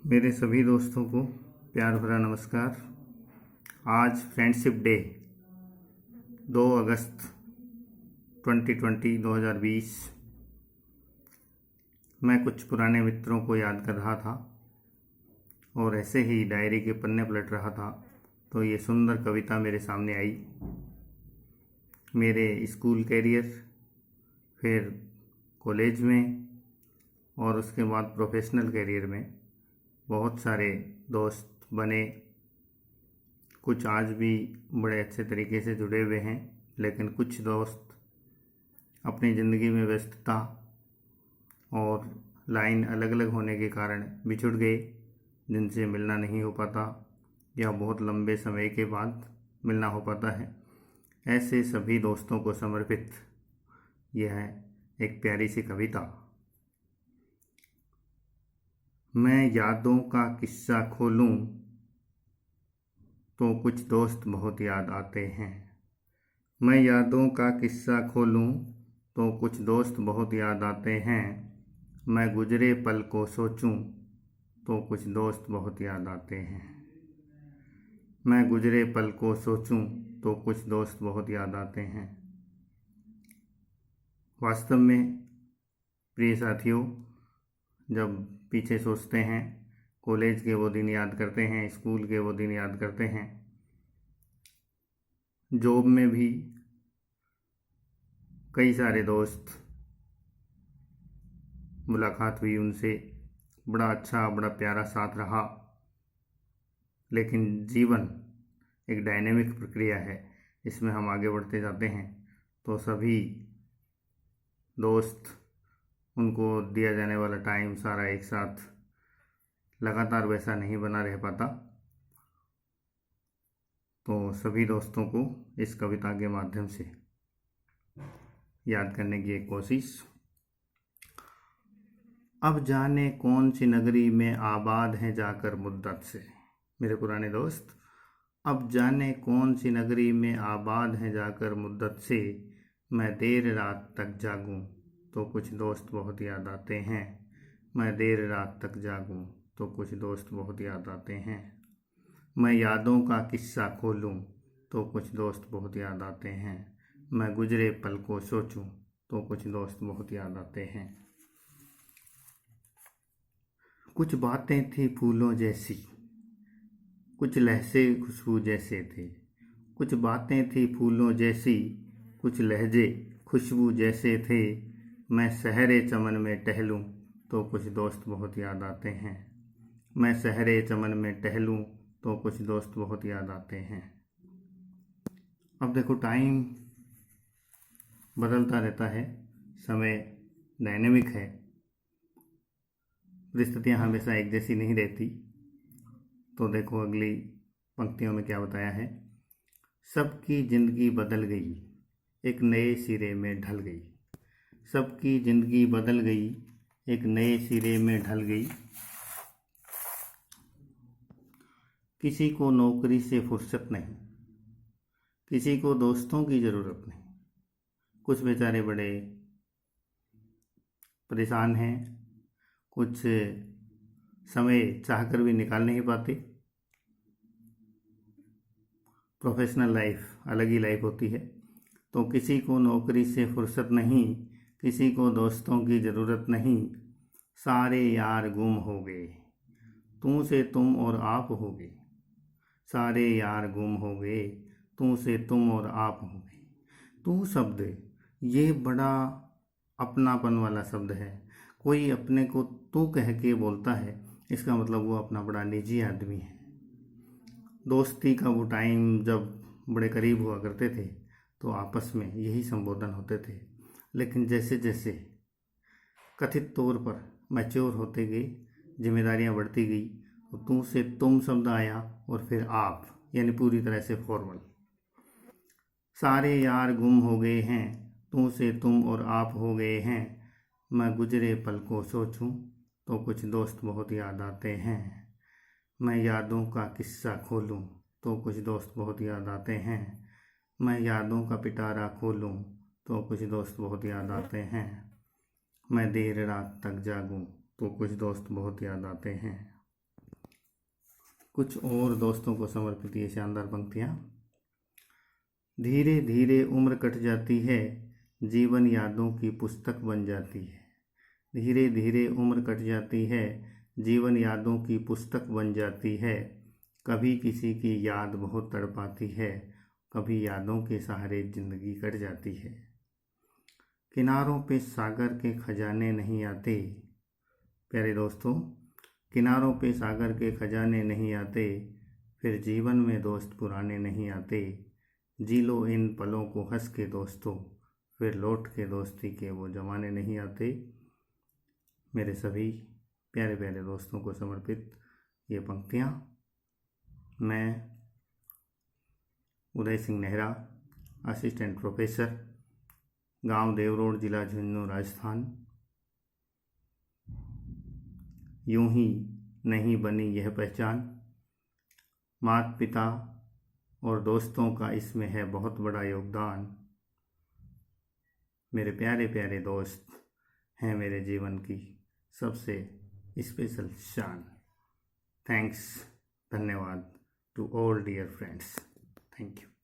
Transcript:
मेरे सभी दोस्तों को प्यार भरा नमस्कार। आज फ्रेंडशिप डे 2 अगस्त 2020 मैं कुछ पुराने मित्रों को याद कर रहा था और ऐसे ही डायरी के पन्ने पलट रहा था तो ये सुंदर कविता मेरे सामने आई। मेरे स्कूल कैरियर, फिर कॉलेज में और उसके बाद प्रोफेशनल कैरियर में बहुत सारे दोस्त बने। कुछ आज भी बड़े अच्छे तरीके से जुड़े हुए हैं, लेकिन कुछ दोस्त अपनी ज़िंदगी में व्यस्तता और लाइन अलग अलग होने के कारण बिछुड़ गए, जिनसे मिलना नहीं हो पाता या बहुत लंबे समय के बाद मिलना हो पाता है। ऐसे सभी दोस्तों को समर्पित यह है एक प्यारी सी कविता। मैं यादों का किस्सा खोलूं तो कुछ दोस्त बहुत याद आते हैं। मैं यादों का किस्सा खोलूं तो कुछ दोस्त बहुत याद आते हैं। मैं गुजरे पल को सोचूं तो कुछ दोस्त बहुत याद आते हैं। मैं गुजरे पल को सोचूं तो कुछ दोस्त बहुत याद आते हैं। वास्तव में प्रिय साथियों, जब पीछे सोचते हैं, कॉलेज के वो दिन याद करते हैं, स्कूल के वो दिन याद करते हैं, जॉब में भी कई सारे दोस्त मुलाकात हुई, उनसे बड़ा अच्छा बड़ा प्यारा साथ रहा। लेकिन जीवन एक डायनेमिक प्रक्रिया है, इसमें हम आगे बढ़ते जाते हैं तो सभी दोस्त, उनको दिया जाने वाला टाइम सारा एक साथ लगातार वैसा नहीं बना रह पाता। तो सभी दोस्तों को इस कविता के माध्यम से याद करने की एक कोशिश। अब जाने कौन सी नगरी में आबाद हैं जाकर मुद्दत से। मेरे पुराने दोस्त, अब जाने कौन सी नगरी में आबाद हैं जाकर मुद्दत से। मैं देर रात तक जागूं तो कुछ दोस्त बहुत याद आते हैं। मैं देर रात तक जागूं तो कुछ दोस्त बहुत याद आते हैं। मैं यादों का किस्सा खोलूं तो कुछ दोस्त बहुत याद आते हैं। मैं गुजरे पल को सोचूं तो कुछ दोस्त बहुत याद आते हैं। कुछ बातें थी फूलों जैसी, कुछ लहजे खुशबू जैसे थे। कुछ बातें थी फूलों जैसी, कुछ लहजे खुशबू जैसे थे। मैं सहरे चमन में टहलूं तो कुछ दोस्त बहुत याद आते हैं। मैं सहरे चमन में टहलूं तो कुछ दोस्त बहुत याद आते हैं। अब देखो, टाइम बदलता रहता है, समय डायनेमिक है, परिस्थितियाँ हमेशा एक जैसी नहीं रहती। तो देखो अगली पंक्तियों में क्या बताया है। सबकी ज़िंदगी बदल गई, एक नए सिरे में ढल गई। सबकी ज़िंदगी बदल गई, एक नए सिरे में ढल गई। किसी को नौकरी से फुर्सत नहीं, किसी को दोस्तों की ज़रूरत नहीं। कुछ बेचारे बड़े परेशान हैं, कुछ समय चाहकर भी निकाल नहीं पाते। प्रोफेशनल लाइफ अलग ही लाइफ होती है। तो किसी को नौकरी से फुर्सत नहीं, किसी को दोस्तों की ज़रूरत नहीं। सारे यार गुम हो गए, तू से तुम और आप हो गए। सारे यार गुम हो गए, तू से तुम और आप हो गए। तू शब्द ये बड़ा अपनापन वाला शब्द है। कोई अपने को तू कह के बोलता है, इसका मतलब वो अपना बड़ा निजी आदमी है। दोस्ती का वो टाइम जब बड़े करीब हुआ करते थे तो आपस में यही संबोधन होते थे। लेकिन जैसे जैसे कथित तौर पर मैच्योर होते गए, जिम्मेदारियां बढ़ती गई, तो तू से तुम शब्द आया और फिर आप, यानी पूरी तरह से फॉर्मल। सारे यार गुम हो गए हैं, तू से तुम और आप हो गए हैं। मैं गुजरे पल को सोचूं तो कुछ दोस्त बहुत याद आते हैं। मैं यादों का किस्सा खोलूं तो कुछ दोस्त बहुत याद आते हैं। मैं यादों का पिटारा खोलूं तो कुछ दोस्त बहुत याद आते हैं। मैं देर रात तक जागूं तो कुछ दोस्त बहुत याद आते हैं। कुछ और दोस्तों को समर्पित ये शानदार पंक्तियाँ। धीरे धीरे उम्र कट जाती है, जीवन यादों की पुस्तक बन जाती है। धीरे धीरे उम्र कट जाती है, जीवन यादों की पुस्तक बन जाती है। कभी किसी की याद बहुत तड़पाती है, कभी यादों के सहारे जिंदगी कट जाती है। किनारों पे सागर के खजाने नहीं आते। प्यारे दोस्तों, किनारों पे सागर के खजाने नहीं आते, फिर जीवन में दोस्त पुराने नहीं आते। जी लो इन पलों को हंस के दोस्तों, फिर लौट के दोस्ती के वो ज़माने नहीं आते। मेरे सभी प्यारे प्यारे दोस्तों को समर्पित ये पंक्तियाँ। मैं उदय सिंह नेहरा, असिस्टेंट प्रोफेसर, गांव देवरोड, जिला झुंझुनू, राजस्थान। यूं ही नहीं बनी यह पहचान, माता पिता और दोस्तों का इसमें है बहुत बड़ा योगदान। मेरे प्यारे प्यारे दोस्त हैं मेरे जीवन की सबसे स्पेशल शान। थैंक्स, धन्यवाद to all dear friends. Thank you.